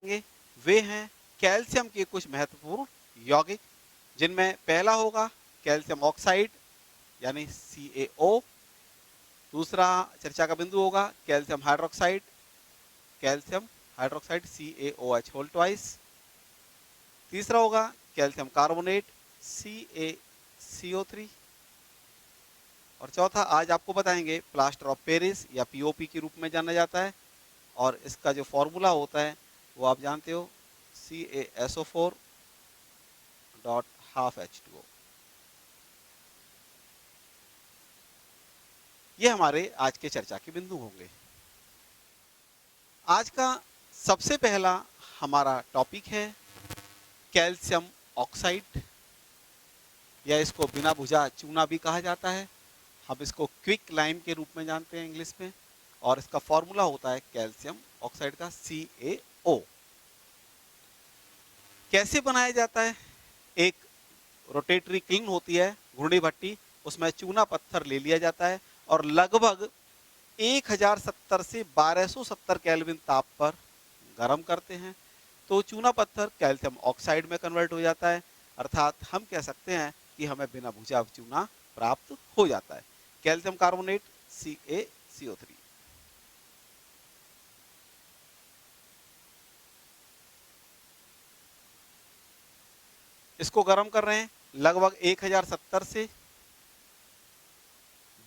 होंगे, वे हैं कैल्शियम के कुछ महत्वपूर्ण यौगिक, जिनमें पहला होगा कैल्शियम ऑक्साइड यानी CaO। दूसरा चर्चा का बिंदु होगा calcium hydroxide CaOH whole twice. तीसरा होगा कैल्शियम कार्बोनेट CaCO3। और चौथा आज आपको बताएंगे प्लास्टर ऑफ पेरिस या POP के रूप में जाना जाता है, और इसका जो फॉर्मूला होता है वो आप जानते हो CaSO4 डॉट हाफ H2O। ये हमारे आज के चर्चा के बिंदु होंगे। आज का सबसे पहला हमारा टॉपिक है कैल्शियम ऑक्साइड, या इसको बिना बुझा चूना भी कहा जाता है। हम इसको क्विक लाइम के रूप में जानते हैं इंग्लिश में, और इसका फॉर्मूला होता है कैल्शियम ऑक्साइड का CaO। कैसे बनाया जाता है? एक रोटेटरी किल्न होती है, घूर्णी भट्टी, उसमें चूना पत्थर ले लिया जाता है और लगभग 1070 से 1270 केल्विन ताप पर गर्म करते हैं, तो चूना पत्थर कैल्शियम ऑक्साइड में कन्वर्ट हो जाता है। अर्थात हम कह सकते हैं कि हमें बिना बुझा चूना प्राप्त हो जाता है, कैल्शियम कार्बोनेट CaCO3। इसको गर्म कर रहे हैं लगभग 1070 से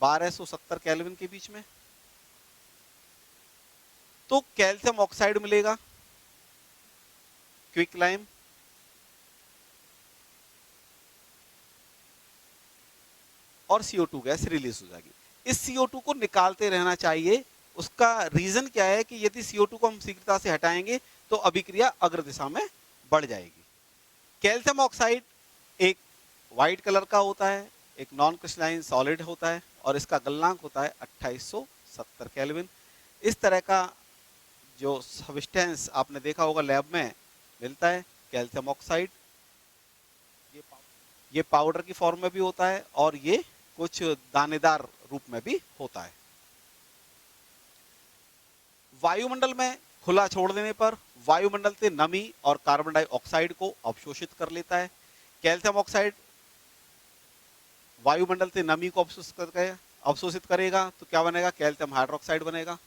1270 केल्विन के बीच में, तो कैल्शियम ऑक्साइड मिलेगा, क्विक लाइम, और CO2 गैस रिलीज हो जाएगी। इस CO2 को निकालते रहना चाहिए। उसका रीजन क्या है कि यदि CO2 को हम शीघ्रता से हटाएंगे तो अभिक्रिया अग्र दिशा में बढ़ जाएगी। कैल्शियम ऑक्साइड एक व्हाइट कलर का होता है, एक नॉन क्रिस्टलाइन सॉलिड होता है, और इसका गलनांक होता है 2870 केल्विन। इस तरह का जो सब्सटेंस आपने देखा होगा लैब में मिलता है कैल्शियम ऑक्साइड, ये पाउडर की फॉर्म में भी होता है और ये कुछ दानेदार रूप में भी होता है। वायुमंडल में खुला छोड़ देने पर वायुमंडल से नमी और कार्बन डाइऑक्साइड को अवशोषित कर लेता है। कैल्शियम ऑक्साइड वायुमंडल से नमी को अवशोषित करेगा तो क्या बनेगा? कैल्शियम हाइड्रोक्साइड बनेगा।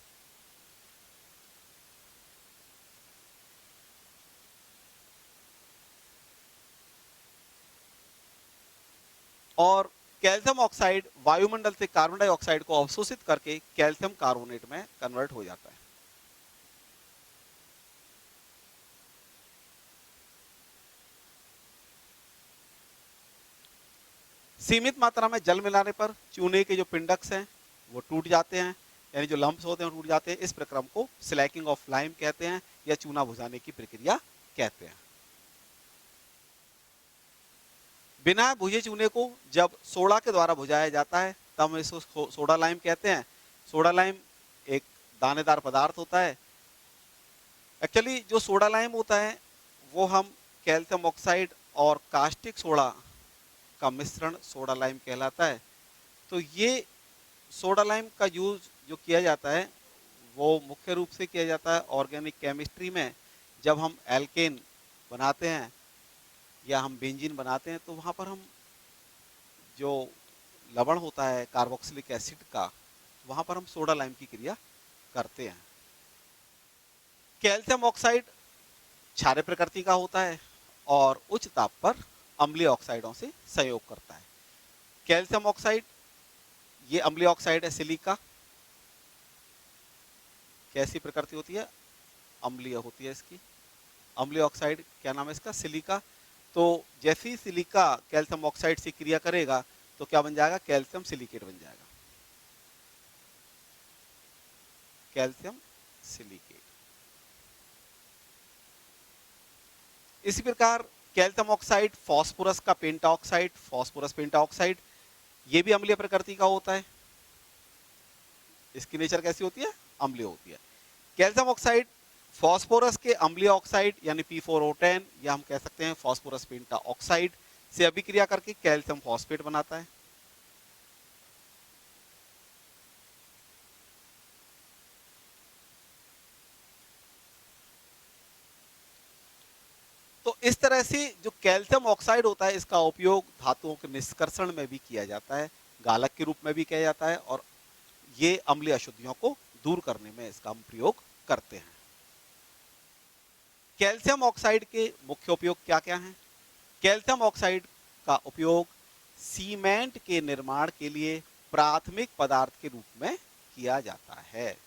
और कैल्शियम ऑक्साइड वायुमंडल से कार्बन डाइऑक्साइड को अवशोषित करके कैल्शियम कार्बोनेट में कन्वर्ट हो जाता है। सीमित मात्रा में जल मिलाने पर चूने के जो पिंडक्स हैं वो टूट जाते हैं, यानी जो लंप्स होते हैं वो टूट जाते हैं। इस प्रक्रम को स्लैकिंग ऑफ लाइम कहते हैं, या चूना भुजाने की प्रक्रिया कहते हैं। बिना भुजे चूने को जब सोडा के द्वारा भुजाया जाता है तब हम इसको सोडा लाइम कहते हैं। सोडा लाइम एक दानेदार पदार्थ होता है। एक्चुअली जो सोडा लाइम होता है वो हम कैल्शियम ऑक्साइड और कास्टिक सोडा का मिश्रण सोडा लाइम कहलाता है। तो ये सोडा लाइम का यूज जो किया जाता है वो मुख्य रूप से किया जाता है ऑर्गेनिक केमिस्ट्री में। जब हम एल्केन बनाते हैं या हम बेंजीन बनाते हैं तो वहाँ पर हम जो लवण होता है कार्बोक्सिलिक एसिड का, वहाँ पर हम सोडा लाइम की क्रिया करते हैं। कैल्शियम ऑक्साइड क्षारीय प्रकृति का होता है और उच्च ताप पर अम्लीय ऑक्साइडों से सहयोग करता है। कैल्शियम ऑक्साइड ये अम्लीय ऑक्साइड है सिलिका। कैसी प्रकृति होती है? अम्लीय होती है इसकी। अम्लीय ऑक्साइड क्या नाम है इसका? सिलिका। तो जैसे ही सिलिका कैल्शियम ऑक्साइड से क्रिया करेगा तो क्या बन जाएगा? कैल्शियम सिलिकेट बन जाएगा, कैल्शियम सिलिकेट। इसी प्रकार कैल्शियम ऑक्साइड फास्फोरस का पेंटा ऑक्साइड, फास्फोरस पेंटा ऑक्साइड, ये भी अम्लीय प्रकृति का होता है। इसकी नेचर कैसी होती है? अम्लीय होती है। कैल्शियम ऑक्साइड फास्फोरस के अम्लीय ऑक्साइड यानी P4O10, या हम कह सकते हैं फास्फोरस पेंटा ऑक्साइड से अभिक्रिया करके कैल्शियम फॉस्फेट बनाता है। तो इस तरह से जो कैल्शियम ऑक्साइड होता है इसका उपयोग धातुओं के निष्कर्षण में भी किया जाता है, गालक के रूप में भी किया जाता है, और ये अम्लीय अशुद्धियों को दूर करने में इसका हम प्रयोग करते हैं। कैल्शियम ऑक्साइड के मुख्य उपयोग क्या क्या हैं? कैल्शियम ऑक्साइड का उपयोग सीमेंट के निर्माण के लिए प्राथमिक पदार्थ के रूप में किया जाता है।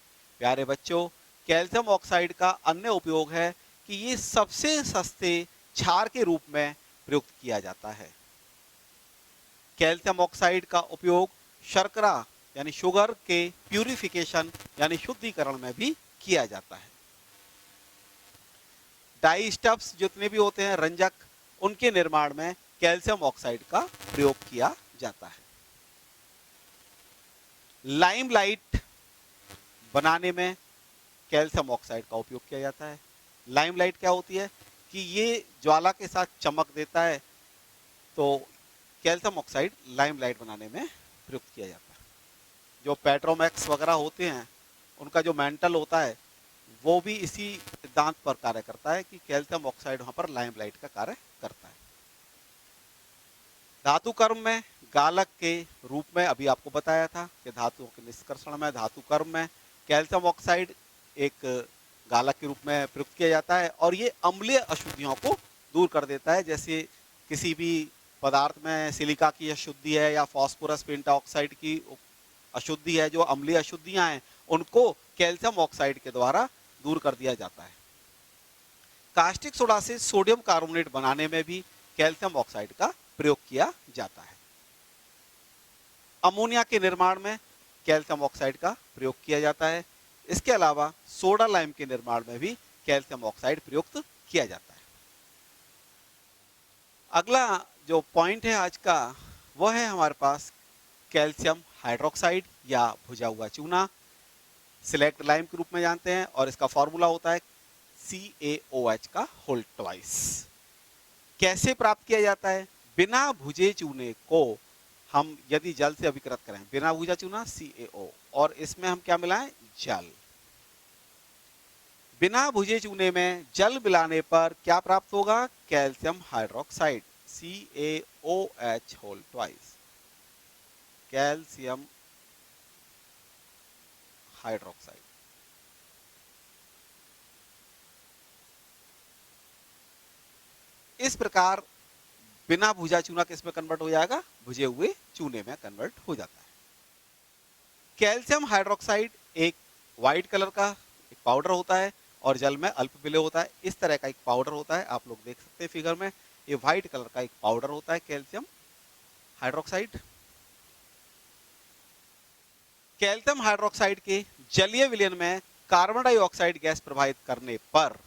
प्यारे बच्चों, कैल्शियम ऑक्साइड का अन्य उपयोग है कि ये सबसे सस्ते क्षार के रूप में प्रयुक्त किया जाता है। कैल्शियम ऑक्साइड का उपयोग शर्करा यानी शुगर के प्यूरिफिकेशन यानी शुद्धिकरण में भी किया जाता है। डाई स्टफ्स जितने भी होते हैं, रंजक, उनके निर्माण में कैल्शियम ऑक्साइड का प्रयोग किया जाता है। लाइमलाइट बनाने में कैल्शियम ऑक्साइड का उपयोग किया जाता है। लाइमलाइट क्या होती है कि ये ज्वाला के साथ चमक देता है, तो कैल्शियम ऑक्साइड लाइमलाइट बनाने में प्रयुक्त किया जाता है। जो पेट्रोमैक्स वगैरह होते हैं उनका जो मेंटल होता है वो भी इसी सिद्धांत पर कार्य करता है कि कैल्शियम ऑक्साइड वहां पर लाइमलाइट का कार्य करता है। धातु कर्म में गालक के रूप में अभी आपको बताया था कि धातुओं के निष्कर्षण में, धातु कर्म में कैल्शियम ऑक्साइड एक गालक के रूप में प्रयुक्त किया जाता है और ये अम्लीय अशुद्धियों को दूर कर देता है। जैसे किसी भी पदार्थ में सिलिका की अशुद्धि है या फास्फोरस पेंटाऑक्साइड की अशुद्धि है, जो अम्लीय अशुद्धियां हैं उनको कैल्शियम ऑक्साइड के द्वारा दूर कर दिया जाता है। कास्टिक सोडा से सोडियम कार्बोनेट बनाने में भी कैल्शियम ऑक्साइड का प्रयोग किया जाता है। अमोनिया के निर्माण में कैल्शियम ऑक्साइड का प्रयोग किया जाता है। इसके अलावा सोडा लाइम के निर्माण में भी कैल्शियम ऑक्साइड प्रयुक्त किया जाता है। अगला जो पॉइंट है आज का वह है हमारे पास कैल्शियम हाइड्रोक्साइड या भुजा हुआ चूना, सिलेक्ट लाइम के रूप में जानते हैं, और इसका फॉर्मूला होता है CaOH का होल ट्वाइस। कैसे प्राप्त किया जाता है? बिना भुजे चूने को हम यदि जल से अभिकृत करें, बिना भुजा चूना CaO, और इसमें हम क्या मिलाएं? जल। बिना भुजे चूने में जल मिलाने पर क्या प्राप्त होगा? Calcium hydroxide CaOH whole twice, calcium hydroxide. इस प्रकार बिना भुजा चूना किस में कन्वर्ट हो जाएगा? भुजे हुए चूने में कन्वर्ट हो जाता है। कैल्शियम हाइड्रोक्साइड एक व्हाइट कलर का एक पाउडर होता है और जल में अल्प विलेय होता है। इस तरह का एक पाउडर होता है, आप लोग देख सकते हैं फिगर में, ये व्हाइट कलर का एक पाउडर होता है कैल्शियम हाइड्रोक्साइड। कैल्शियम हाइड्रोक्साइड के जलीय विलयन में कार्बन डाइऑक्साइड गैस प्रवाहित करने पर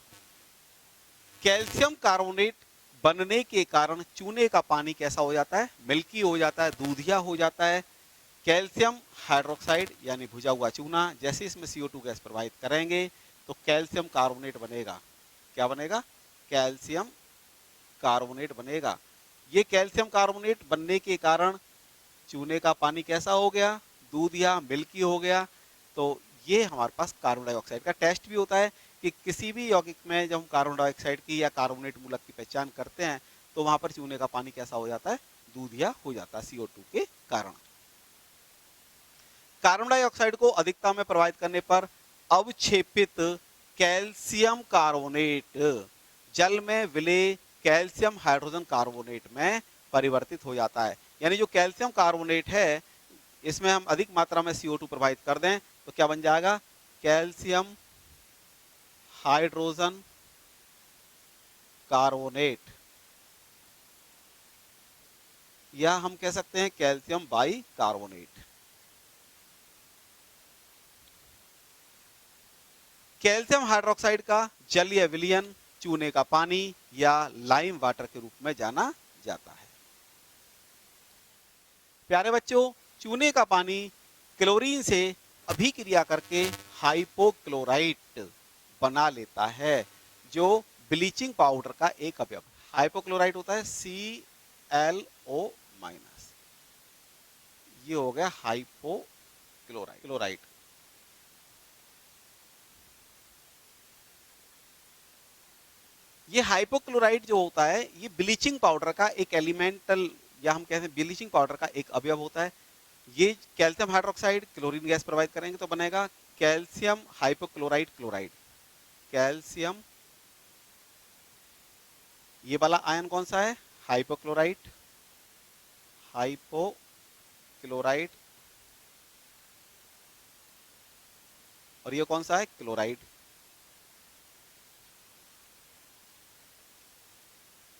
कैल्शियम कार्बोनेट बनने के कारण चूने का पानी कैसा हो जाता है? मिल्की हो जाता है, दूधिया हो जाता है। कैल्शियम हाइड्रोक्साइड यानी भुजा हुआ चूना जैसे इसमें CO2 गैस प्रवाहित करेंगे तो कैल्शियम कार्बोनेट बनेगा। क्या बनेगा? कैल्शियम कार्बोनेट बनेगा। ये कैल्शियम कार्बोनेट बनने के कारण चूने का पानी कैसा हो गया? दूधिया, मिल्की हो गया। तो ये हमारे पास कार्बन डाइऑक्साइड का टेस्ट भी होता है कि किसी भी यौगिक में जब हम कार्बन डाइऑक्साइड की या कार्बोनेट मूलक की पहचान करते हैं तो वहां पर चूने का पानी कैसा हो जाता है? दूधिया हो जाता है CO2 के कारण। कार्बन डाइऑक्साइड को अधिकता में प्रवाहित करने पर अवक्षेपित कैल्शियम कार्बोनेट जल में विलेय कैल्शियम हाइड्रोजन कार्बोनेट में परिवर्तित हो जाता है। यानी जो कैल्शियम कार्बोनेट है इसमें हम अधिक मात्रा में CO2 प्रवाहित कर दें तो क्या बन जाएगा? कैल्शियम हाइड्रोजन कार्बोनेट, या हम कह सकते हैं calcium by carbonate. Calcium hydroxide का जलीय विलयन चूने का पानी या लाइम वाटर के रूप में जाना जाता है। प्यारे बच्चों, चूने का पानी क्लोरीन से अभिक्रिया करके हाइपोक्लोराइट बना लेता है, जो ब्लीचिंग पाउडर का एक अवयव। हाइपोक्लोराइट होता है ClO-, ये हो गया हाइपोक्लोराइट। ये हाइपोक्लोराइट जो होता है ये ब्लीचिंग पाउडर का एक एलिमेंटल, या हम कहते हैं ब्लीचिंग पाउडर का एक अवयव होता है। ये calcium hydroxide chlorine gas provide करेंगे तो बनेगा कैल्शियम हाइपोक्लोराइट क्लोराइड। कैल्शियम, ये वाला आयन कौन सा है, हाइपोक्लोराइट, हाइपोक्लोराइट, और ये कौन सा है, क्लोराइड।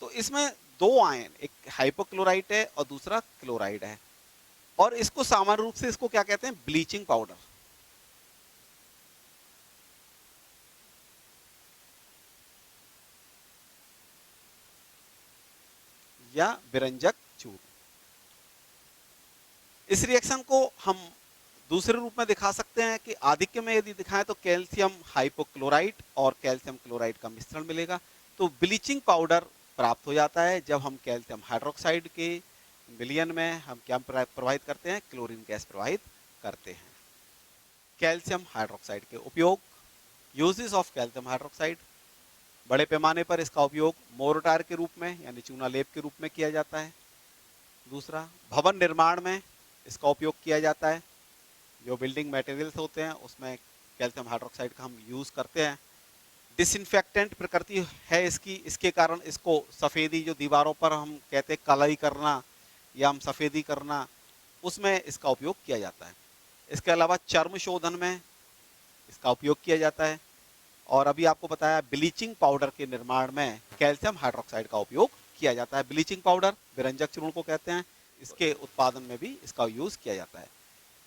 तो इसमें दो आयन, एक हाइपोक्लोराइट है और दूसरा क्लोराइड है, और इसको सामान्य रूप से इसको क्या कहते हैं, ब्लीचिंग पाउडर या विरंजक चूर्ण। इस रिएक्शन को हम दूसरे रूप में दिखा सकते हैं कि आधिक्य में यदि दिखाएं तो कैल्शियम हाइपोक्लोराइट और कैल्शियम क्लोराइड का मिश्रण मिलेगा, तो ब्लीचिंग पाउडर प्राप्त हो जाता है जब हम कैल्शियम हाइड्रोक्साइड के विलयन में हम क्या प्रवाहित करते हैं, क्लोरीन गैस प्रवाहित करते हैं। कैल्शियम हाइड्रोक्साइड के उपयोग, यूजेस ऑफ कैल्शियम हाइड्रोक्साइड, बड़े पैमाने पर इसका उपयोग मोर्टार के रूप में यानी चूना लेप के रूप में किया जाता है। दूसरा, भवन निर्माण में इसका उपयोग किया जाता है, जो बिल्डिंग मटेरियल्स होते हैं उसमें कैल्शियम हाइड्रोक्साइड का हम यूज करते हैं। डिसइंफेक्टेंट प्रकृति है इसकी, इसके कारण इसको सफ़ेदी, जो दीवारों पर हम कहते हैं कलई करना या हम सफ़ेदी करना, उसमें इसका उपयोग किया जाता है। इसके अलावा चर्म शोधन में इसका उपयोग किया जाता है, और अभी आपको बताया ब्लीचिंग पाउडर के निर्माण में कैल्शियम हाइड्रोक्साइड का उपयोग किया जाता है। ब्लीचिंग पाउडर विरंजक चूर्ण को कहते हैं, इसके उत्पादन में भी इसका यूज किया जाता है।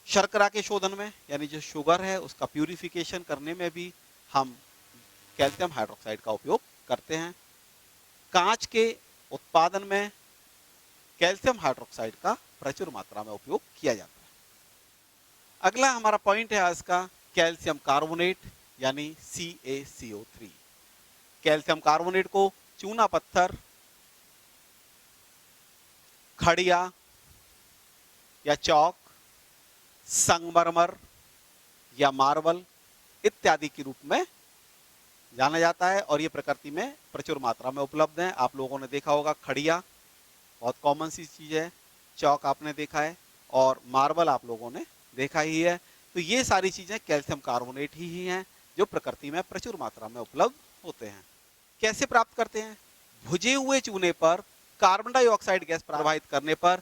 शर्करा के शोधन में यानी जो शुगर है उसका प्यूरिफिकेशन करने में भी हम कैल्शियम हाइड्रोक्साइड का उपयोग करते हैं। कांच के उत्पादन में कैल्शियम हाइड्रोक्साइड का प्रचुर मात्रा में उपयोग किया जाता है। अगला हमारा पॉइंट है आज का कैल्शियम कार्बोनेट यानी CaCO3। कैल्शियम कार्बोनेट को चूना पत्थर, खड़िया या चौक, संगमरमर या मार्बल इत्यादि के रूप में जाना जाता है, और ये प्रकृति में प्रचुर मात्रा में उपलब्ध हैं। आप लोगों ने देखा होगा खड़िया बहुत कॉमन सी चीज है, चौक आपने देखा है, और मार्बल आप लोगों ने देखा ही है। तो ये सारी चीजें कैल्शियम कार्बोनेट ही हैं जो प्रकृति में प्रचुर मात्रा में उपलब्ध होते हैं। कैसे प्राप्त करते हैं, भुजे हुए चूने पर कार्बन डाइऑक्साइड गैस प्रवाहित करने पर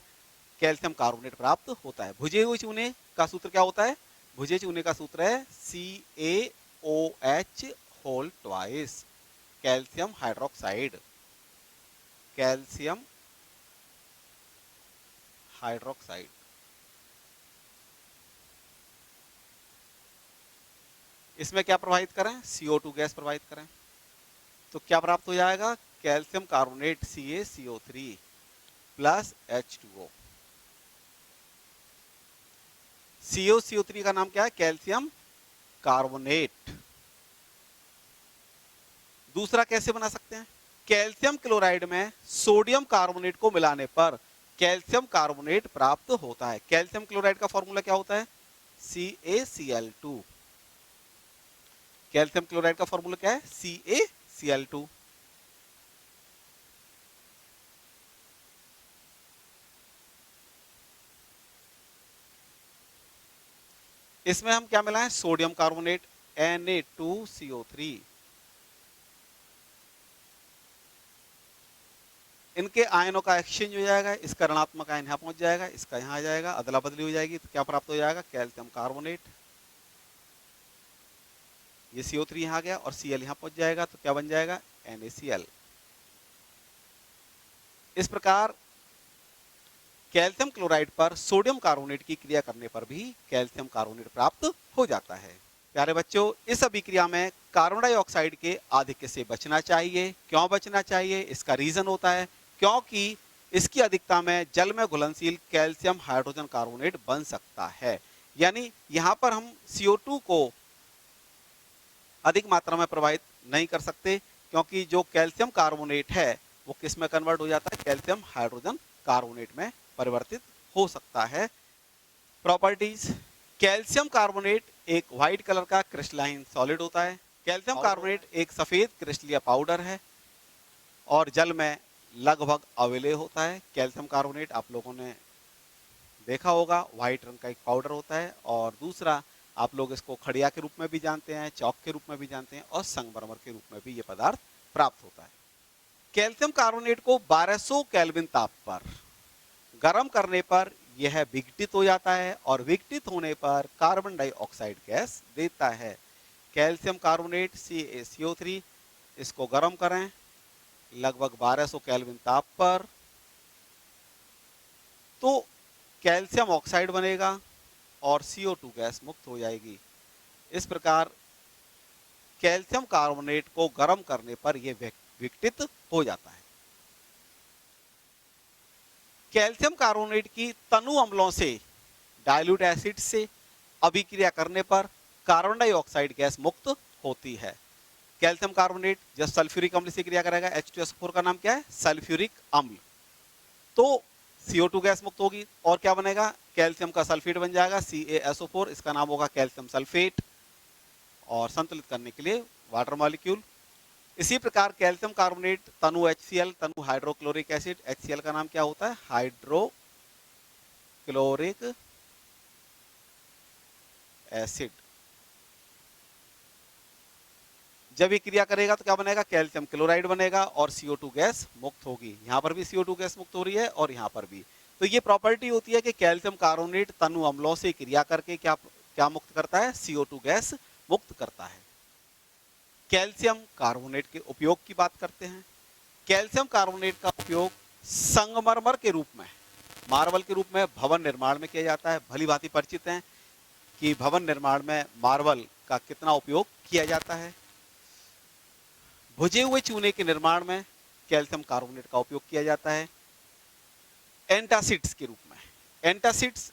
कैल्शियम कार्बोनेट प्राप्त होता है। भुजे हुए चूने का सूत्र क्या होता है, भुजे चूने का सूत्र है CaOH whole twice, calcium hydroxide, calcium hydroxide. इसमें क्या प्रवाहित करें, CO2 गैस प्रवाहित करें, तो क्या प्राप्त हो जाएगा, calcium carbonate CaCO3 plus H2O। CO3 का नाम क्या है, कैल्शियम कार्बोनेट। दूसरा कैसे बना सकते हैं, कैल्शियम क्लोराइड में सोडियम कार्बोनेट को मिलाने पर कैल्शियम कार्बोनेट प्राप्त होता है। कैल्शियम क्लोराइड का फॉर्मूला क्या होता है, CaCl2। कैल्शियम क्लोराइड का फॉर्मूला क्या है, CaCl2। इसमें हम क्या मिलाएं, सोडियम कार्बोनेट Na2CO3। इनके आयनों का एक्सचेंज हो जाएगा, इसका ऋणात्मक आयन यहाँ पहुंच जाएगा, इसका यहाँ आ जाएगा, अदला बदली हो जाएगी, तो क्या प्राप्त हो जाएगा, कैल्शियम कार्बोनेट। ये CO3 यहाँ आ गया और Cl यहाँ पहुंच जाएगा, तो क्या बन जाएगा, NaCl। इस प्रकार कैल्शियम क्लोराइड पर सोडियम कार्बोनेट की क्रिया करने पर भी कैल्शियम कार्बोनेट प्राप्त हो जाता है। प्यारे बच्चों, इस अभिक्रिया में कार्बन डाइऑक्साइड के आधिक्य से बचना चाहिए। क्यों बचना चाहिए, इसका रीजन होता है क्योंकि इसकी अधिकता में जल में घुलनशील कैल्शियम हाइड्रोजन कार्बोनेट बन सकता है। यानी यहाँ पर हम CO2 को अधिक मात्रा में प्रवाहित नहीं कर सकते, क्योंकि जो कैल्शियम कार्बोनेट है वो किस में कन्वर्ट हो जाता है, कैल्शियम हाइड्रोजन कार्बोनेट में परिवर्तित हो सकता है। प्रॉपर्टीज, कैल्शियम कार्बोनेट एक व्हाइट कलर का क्रिस्टलाइन सॉलिड होता है। कैल्शियम कार्बोनेट एक सफेद क्रिस्टलीय पाउडर है। और जल में लगभग अविलेय होता है। कैल्शियम कार्बोनेट आप लोगों ने देखा होगा, व्हाइट रंग का एक पाउडर होता है। और दूसरा, आप लोग इसको खड़िया के रूप में भी जानते हैं, चौक के रूप में भी जानते हैं, और संगमरमर के रूप में भी ये पदार्थ प्राप्त होता है। कैल्शियम कार्बोनेट को 1200 केल्विन ताप पर गर्म करने पर यह विघटित हो जाता है, और विघटित होने पर कार्बन डाइऑक्साइड गैस देता है। कैल्शियम कार्बोनेट CaCO3, इसको गर्म करें लगभग 1200 केल्विन ताप पर, तो कैल्शियम ऑक्साइड बनेगा और CO2 गैस मुक्त हो जाएगी। इस प्रकार कैल्शियम कार्बोनेट को गर्म करने पर यह विघटित हो जाता है। कैल्शियम कार्बोनेट की तनु अम्लों से, डाइल्यूट एसिड से अभिक्रिया करने पर कार्बन डाइऑक्साइड गैस मुक्त होती है। कैल्शियम कार्बोनेट जब सल्फ्यूरिक अम्ल से क्रिया करेगा, H2SO4 का नाम क्या है? सल्फ्यूरिक अम्ल, तो CO2 गैस मुक्त होगी और क्या बनेगा? कैल्शियम का सल्फेट बन जाएगा CaSO4, इसका नाम होगा कैल्शियम सल्फेट, और संतुलित करने के लिए वाटर मॉलिक्यूल। इसी प्रकार कैल्शियम कार्बोनेट तनु HCl, तनु हाइड्रोक्लोरिक एसिड, HCl का नाम क्या होता है? Hydrochloric acid. जब ये क्रिया करेगा तो क्या बनेगा? कैल्शियम क्लोराइड बनेगा और CO2 गैस मुक्त होगी। यहां पर भी CO2 गैस मुक्त हो रही है और यहां पर भी। तो ये प्रॉपर्टी होती है कि कैल्शियम कार्बोनेट तनु अम्लों से क्रिया करके क्या मुक्त करता है? CO2 गैस मुक्त करता है। कैल्शियम कार्बोनेट के उपयोग की बात करते हैं। कैल्शियम कार्बोनेट का उपयोग संगमरमर के रूप में, मार्बल के रूप में भवन निर्माण में किया जाता है। भली भांति परिचित हैं कि भवन निर्माण में मार्बल का कितना उपयोग किया जाता है। भुजे हुए चूने के निर्माण में कैल्शियम कार्बोनेट का उपयोग किया जाता है। एंटासिड्स के रूप में, एंटासिड्स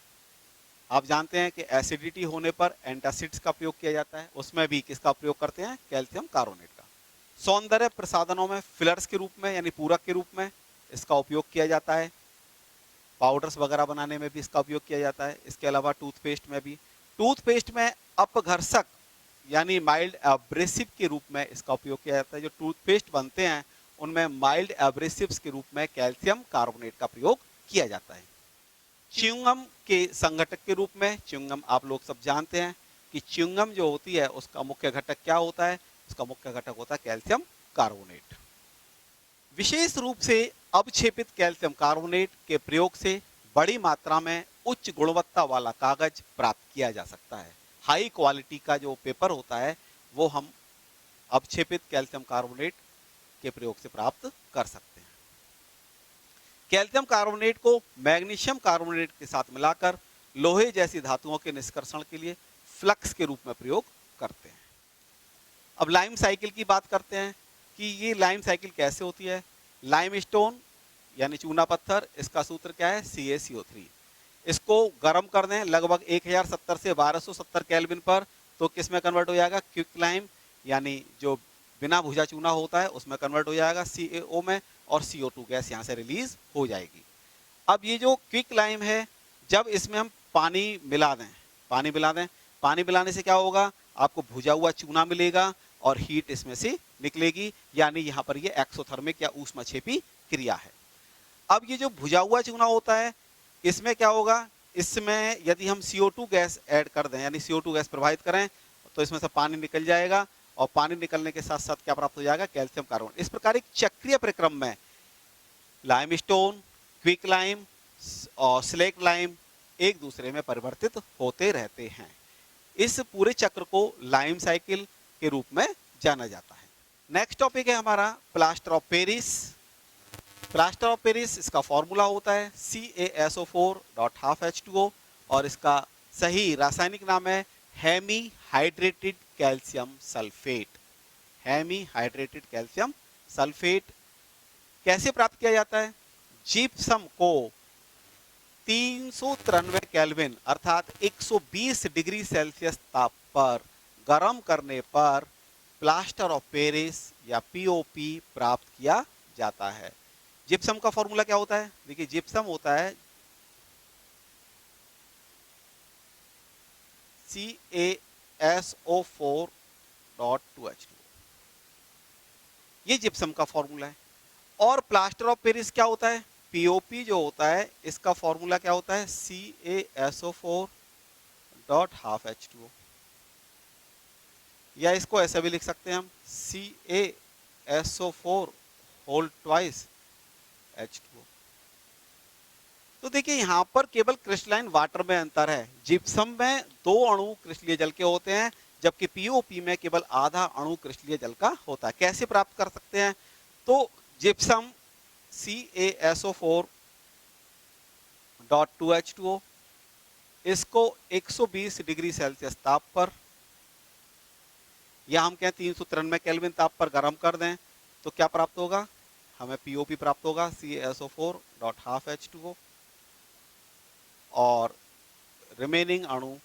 आप जानते हैं कि एसिडिटी होने पर एंटासिड्स का प्रयोग किया जाता है, उसमें भी किसका प्रयोग करते हैं? कैल्शियम कार्बोनेट का। सौंदर्य प्रसाधनों में फिलर्स के रूप में, यानी पूरक के रूप में इसका उपयोग किया जाता है। पाउडर्स वगैरह बनाने में भी इसका उपयोग किया जाता है। इसके अलावा टूथपेस्ट में भी, टूथपेस्ट में अपघर्षक यानी माइल्ड एब्रेसिव के रूप में इसका उपयोग किया जाता है। जो टूथपेस्ट बनते हैं उनमें माइल्ड एब्रेसिव्स के रूप में कैल्शियम कार्बोनेट का प्रयोग किया जाता है। च्युइंगम के संघटक के रूप में, च्युइंगम आप लोग सब जानते हैं कि च्युइंगम जो होती है उसका मुख्य घटक क्या होता है? उसका मुख्य घटक होता है कैल्शियम कार्बोनेट। विशेष रूप से अवक्षेपित कैल्शियम कार्बोनेट के प्रयोग से बड़ी मात्रा में उच्च गुणवत्ता वाला कागज प्राप्त किया जा सकता है। हाई क्वालिटी का जो पेपर होता है वो हम अवक्षेपित कैल्शियम कार्बोनेट के प्रयोग से प्राप्त कर सकते हैं। कैल्शियम कार्बोनेट को मैग्नीशियम कार्बोनेट के साथ मिलाकर लोहे जैसी धातुओं के निष्कर्षण के लिए फ्लक्स के रूप में प्रयोग करते हैं। अब लाइम साइकिल की बात करते हैं कि ये लाइम साइकिल कैसे होती है। लाइमस्टोन यानी चूना पत्थर, इसका सूत्र क्या है? CaCO3। इसको गर्म कर दें लगभग 1070 से 1270 केल्विन पर, तो किस में कन्वर्ट हो जाएगा? क्विक लाइम, यानी जो बिना भुजा चूना होता है उसमें कन्वर्ट हो जाएगा CaO में, और CO2 गैस यहाँ से रिलीज हो जाएगी। अब ये जो क्विक लाइम है, जब इसमें हम पानी मिला दें, पानी मिलाने से क्या होगा? आपको भुजा हुआ चूना मिलेगा और हीट इसमें से निकलेगी, यानी यहाँ पर ये एक्सोथर्मिक या ऊष्माक्षेपी क्रिया है। अब ये जो भुजा हुआ चूना होता है इसमें क्या होगा? इसमें यदि हम CO2 गैस ऐड कर दें, यानी CO2 गैस प्रवाहित करें, तो इसमें से पानी निकल जाएगा, और पानी निकलने के साथ साथ क्या प्राप्त हो जाएगा? Calcium carbonate. इस प्रकार एक चक्रीय प्रक्रम में लाइमस्टोन, क्विक लाइम और स्लेक लाइम एक दूसरे में परिवर्तित होते रहते हैं। इस पूरे चक्र को लाइम साइकिल के रूप में जाना जाता है। नेक्स्ट टॉपिक है हमारा plaster of Paris. Plaster of Paris, इसका फॉर्मूला होता है CaSO4.12H2O, और इसका सही रासायनिक नाम है hemihydrated calcium sulphate. Hemihydrated calcium sulphate. कैसे प्राप्त किया जाता है? जिप्सम को 393 केल्विन अर्थात 120 डिग्री सेल्सियस ताप पर गर्म करने पर प्लास्टर ऑफ पेरिस या POP प्राप्त किया जाता है। जिप्सम का फॉर्मूला क्या होता है? देखिए, जिप्सम होता है CaSO4.2H2O। ये जिप्सम का फॉर्मूला है। और प्लास्टर ऑफ पेरिस क्या होता है, पीओपी जो होता है इसका फॉर्मूला क्या होता है, CaSO4 डॉट हाफ H2O, या इसको ऐसे भी लिख सकते हैं हम CaSO4 होल ट्वाइस H2O। तो देखिए यहां पर केवल क्रिस्टलाइन वाटर में अंतर है, जिप्सम में 2 अणु क्रिस्टलीय जल के होते हैं, जबकि पीओपी में केवल आधा अणु क्रिस्टलीय जल का होता है। कैसे प्राप्त कर सकते हैं, तो जिप्सम CaSO4 डॉट 2H2O, इसको 120 डिग्री सेल्सियस ताप पर, या हम कहें 393 केल्विन ताप पर गर्म कर दें तो क्या प्राप्त होगा, हमें पीओपी प्राप्त होगा CaSO4 डॉट हाफ H2O, और रिमेनिंग अणु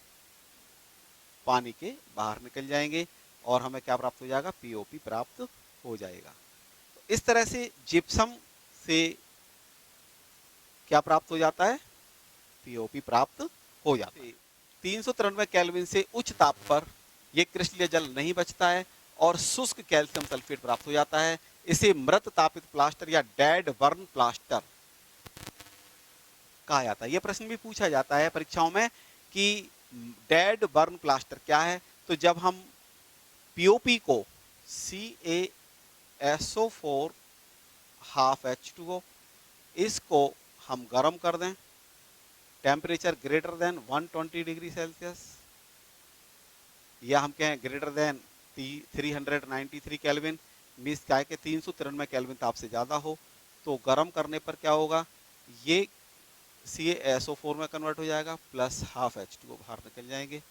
पानी के बाहर निकल जाएंगे और हमें क्या प्राप्त हो जाएगा, पीओपी प्राप्त हो जाएगा। तो इस तरह से जिप्सम से क्या प्राप्त हो जाता है, पीओपी प्राप्त हो जाता है। 393 केल्विन से उच्च ताप पर यह क्रिस्टलीय जल नहीं बचता है और शुष्क कैल्शियम सल्फेट प्राप्त हो जाता है। इसे मृत तापित प्लास्टर या डेड बर्न प्लास्टर कहा जाता है। यह प्रश्न भी पूछा जाता है परीक्षाओं में कि डेड बर्न प्लास्टर क्या है, तो जब हम पीओपी को CaSO4 हाफ H2O, इसको हम गर्म कर दें temperature greater than 120 degree Celsius, या हम कहें ग्रेटर देन 393 केल्विन, मीन्स क्या है कि 393 केल्विन ताप से ज़्यादा हो, तो गर्म करने पर क्या होगा, ये CaSO4 में कन्वर्ट हो जाएगा प्लस हाफ H2O बाहर निकल जाएंगे।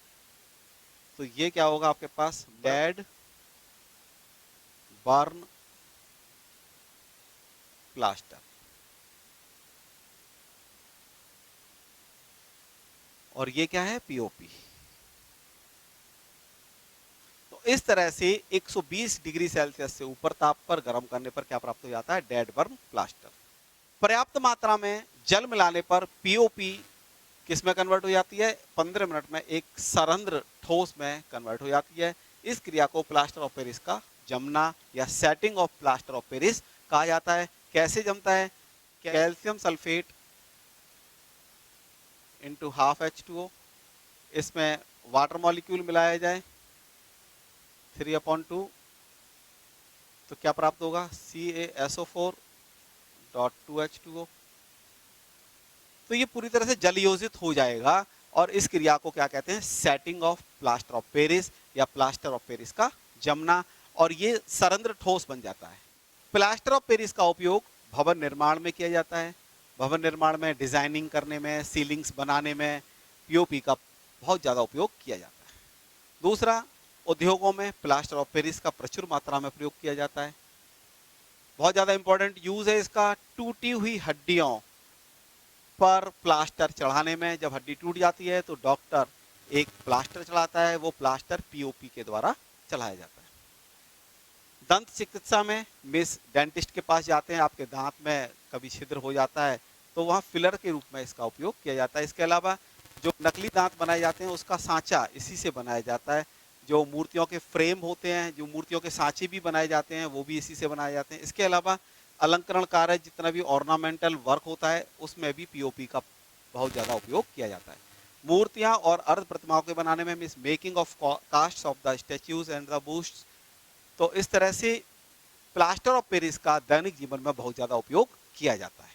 तो ये क्या होगा आपके पास, डेड बर्न प्लास्टर, और ये क्या है, पीओपी। तो इस तरह से 120 डिग्री सेल्सियस से ऊपर ताप पर गर्म करने पर क्या प्राप्त हो जाता है, डेड बर्न प्लास्टर। पर्याप्त मात्रा में जल मिलाने पर पीओपी किस में कन्वर्ट हो जाती है, 15 मिनट में एक सरंध्र ठोस में कन्वर्ट हो जाती है। इस क्रिया को प्लास्टर ऑफ पेरिस का जमना या setting of plaster of Paris कहा जाता है। कैसे जमता है, calcium sulphate into half H2O, इसमें वाटर मॉलिक्यूल मिलाया जाए 3/2, तो क्या प्राप्त होगा, CaSO4 डॉट 2H2O। तो ये पूरी तरह से जल योजित हो जाएगा और इस क्रिया को क्या कहते हैं, setting of plaster of Paris या प्लास्टर ऑफ पेरिस का जमना, और ये सरंध्र ठोस बन जाता है। प्लास्टर ऑफ पेरिस का उपयोग भवन निर्माण में किया जाता है। भवन निर्माण में डिजाइनिंग करने में, सीलिंग्स बनाने में पीओपी का बहुत ज़्यादा उपयोग किया जाता है। दूसरा, उद्योगों में प्लास्टर ऑफ पेरिस का प्रचुर मात्रा में प्रयोग किया जाता है। बहुत ज़्यादा इंपॉर्टेंट यूज है इसका टूटी हुई हड्डियों पर प्लास्टर चढ़ाने में। जब हड्डी टूट जाती है तो डॉक्टर एक प्लास्टर चढ़ाता है, वो प्लास्टर पीओपी के द्वारा चढ़ाया जाता है। दंत चिकित्सा में मिस डेंटिस्ट के पास जाते हैं, आपके दांत में कभी छिद्र हो जाता है तो वहाँ फिलर के रूप में इसका उपयोग किया जाता है। इसके अलावा जो नकली दांत बनाए जाते हैं उसका सांचा इसी से बनाया जाता है। जो मूर्तियों के फ्रेम होते हैं, जो मूर्तियों के सांचे भी बनाए जाते हैं, वो भी इसी से बनाए जाते हैं। इसके अलावा अलंकरण कार्य, जितना भी ऑर्नामेंटल वर्क होता है, उसमें भी पीओपी का बहुत ज़्यादा उपयोग किया जाता है। मूर्तियाँ और अर्ध प्रतिमाओं के बनाने में means making of cast of the statues and the busts. तो इस तरह से प्लास्टर ऑफ पेरिस का दैनिक जीवन में बहुत ज़्यादा उपयोग किया जाता है।